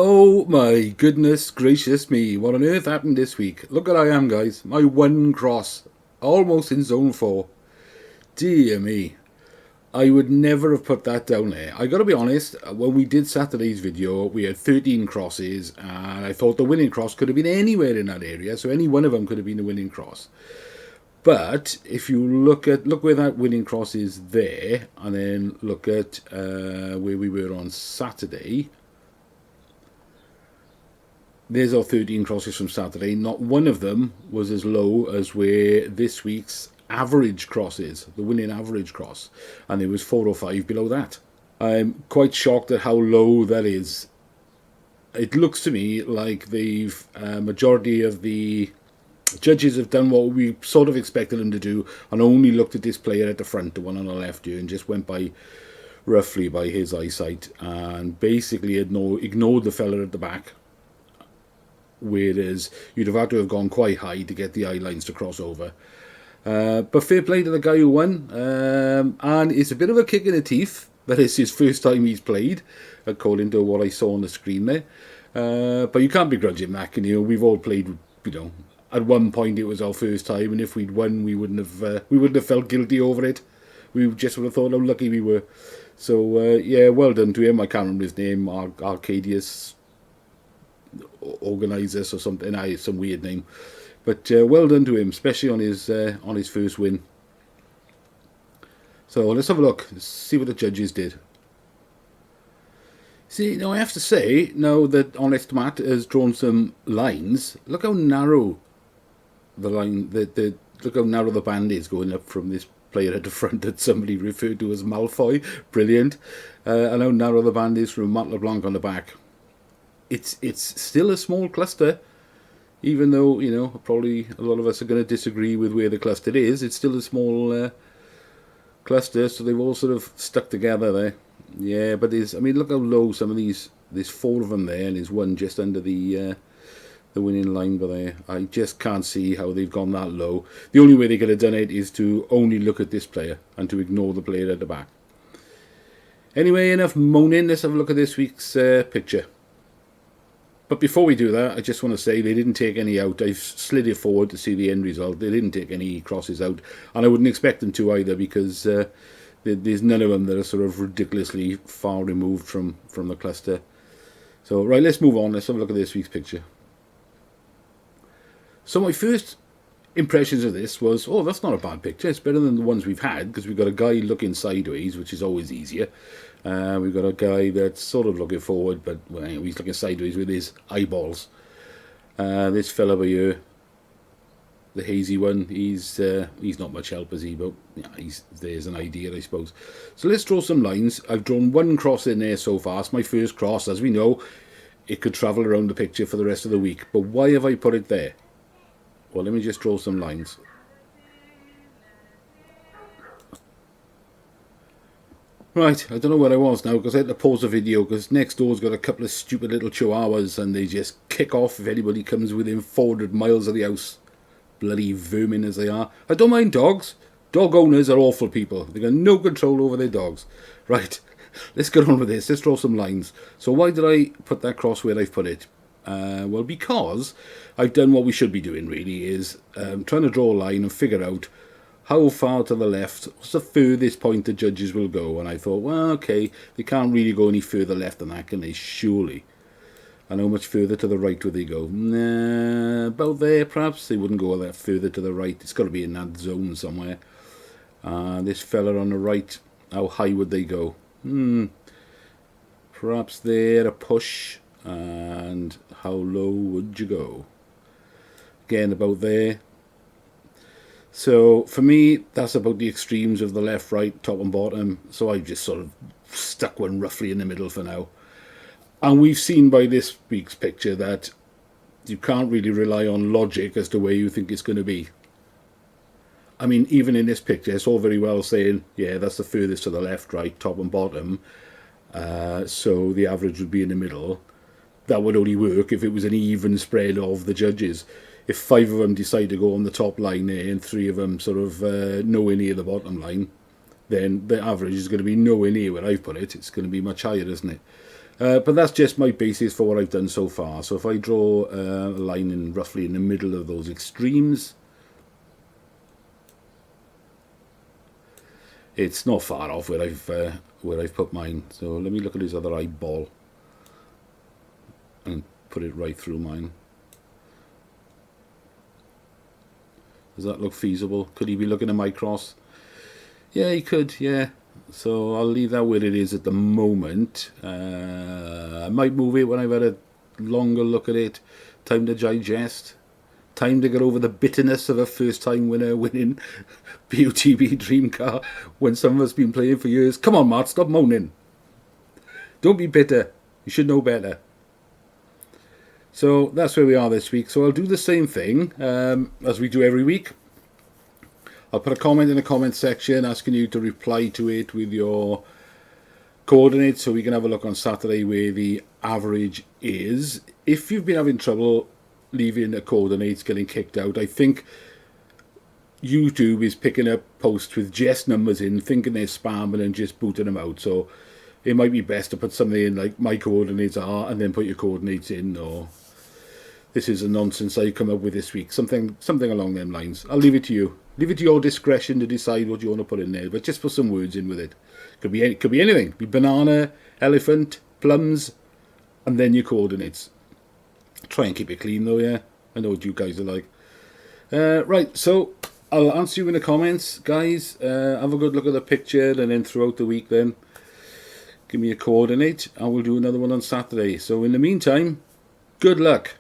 Oh my goodness gracious me, what on earth happened this week? Look where I am, guys. My one cross. Almost in zone 4. Dear me. I would never have put that down there. I gotta be honest, when we did Saturday's video, we had 13 crosses, and I thought the winning cross could have been anywhere in that area, so any one of them could have been the winning cross. But if you look where that winning cross is there, and then look at where we were on Saturday. There's our 13 crosses from Saturday. Not one of them was as low as where this week's average cross is, the winning average cross. And there was 4 or 5 below that. I'm quite shocked at how low that is. It looks to me like they've, majority of the judges have done what we sort of expected them to do and only looked at this player at the front, the one on the left here, and just went by roughly by his eyesight and basically ignored the fella at the back. Whereas you'd have had to have gone quite high to get the eye lines to cross over. But fair play to the guy who won. And it's a bit of a kick in the teeth that it's his first time he's played, according to what I saw on the screen there. But you can't begrudge him that, can you? We've all played, at one point it was our first time, and if we'd won, we wouldn't have felt guilty over it. We just would have thought how lucky we were. So, yeah, well done to him. I can't remember his name, Arkadsziuszzsussysz Oasis or something, some weird name, but well done to him, especially on his first win. So let's have a look, see what the judges did. See, now I have to say, now that Honest Matt has drawn some lines, look how narrow the line, look how narrow the band is going up from this player at the front that somebody referred to as Malfoy. Brilliant. And how narrow the band is from Matt LeBlanc on the back. It's still a small cluster, even though, probably a lot of us are going to disagree with where the cluster is. It's still a small cluster, so they've all sort of stuck together there. Yeah, but look how low some of these, there's 4 of them there, and there's one just under the winning line there. I just can't see how they've gone that low. The only way they could have done it is to only look at this player and to ignore the player at the back. Anyway, enough moaning, let's have a look at this week's picture. But before we do that, I just want to say they didn't take any out. I've slid it forward to see the end result. They didn't take any crosses out. And I wouldn't expect them to either, because there's none of them that are sort of ridiculously far removed from the cluster. So, right, let's move on. Let's have a look at this week's picture. So my first impressions of this was, oh, that's not a bad picture. It's better than the ones we've had, because we've got a guy looking sideways, which is always easier. We've got a guy that's sort of looking forward, but he's looking sideways with his eyeballs. This fella over here, the hazy one, he's not much help, is he? But there's an idea, I suppose. So let's draw some lines. I've drawn one cross in there so far. It's my first cross. As we know, it could travel around the picture for the rest of the week. But why have I put it there? Well, let me just draw some lines. Right, I don't know where I was now, because I had to pause the video, because next door's got a couple of stupid little chihuahuas, and they just kick off if anybody comes within 400 miles of the house. Bloody vermin as they are. I don't mind dogs. Dog owners are awful people. They've got no control over their dogs. Right, let's get on with this. Let's draw some lines. So why did I put that cross where I've put it? Well, because I've done what we should be doing, really, is trying to draw a line and figure out how far to the left, what's the furthest point the judges will go. And I thought, well, okay, they can't really go any further left than that, can they? Surely. And how much further to the right would they go? Nah, about there, perhaps. They wouldn't go that further to the right. It's got to be in that zone somewhere. This fella on the right, how high would they go? Perhaps there, a push. And how low would you go? Again, about there. So for me, that's about the extremes of the left, right, top and bottom. So I've just sort of stuck one roughly in the middle for now. And we've seen by this week's picture that you can't really rely on logic as to where you think it's going to be. I mean, even in this picture, it's all very well saying, yeah, that's the furthest to the left, right, top and bottom. So the average would be in the middle. That would only work if it was an even spread of the judges. If 5 of them decide to go on the top line there and 3 of them sort of nowhere near the bottom line, then the average is going to be nowhere near where I've put it. It's going to be much higher, isn't it? But that's just my basis for what I've done so far. So if I draw a line in roughly in the middle of those extremes, it's not far off where I've put mine. So let me look at his other eyeball and put it right through mine. Does that look feasible? Could he be looking at my cross? Yeah, he could, yeah. So I'll leave that where it is at the moment. I might move it when I've had a longer look at it. Time to digest. Time to get over the bitterness of a first-time winner winning BOTB Dream Car when someone's been playing for years. Come on, Matt, stop moaning. Don't be bitter. You should know better. So that's where we are this week. So I'll do the same thing as we do every week. I'll put a comment in the comment section asking you to reply to it with your coordinates so we can have a look on Saturday where the average is. If you've been having trouble leaving the coordinates, getting kicked out, I think YouTube is picking up posts with just numbers in, thinking they're spam, and then just booting them out. So it might be best to put something in like my coordinates are and then put your coordinates in, or this is a nonsense I come up with this week. Something along them lines. I'll leave it to you. Leave it to your discretion to decide what you want to put in there, but just put some words in with it. Could be anything. Could be banana, elephant, plums, and then your coordinates. Try and keep it clean though, yeah. I know what you guys are like. Right, so I'll answer you in the comments, guys. Have a good look at the picture, and then throughout the week then give me a coordinate, and we'll do another one on Saturday. So in the meantime, good luck.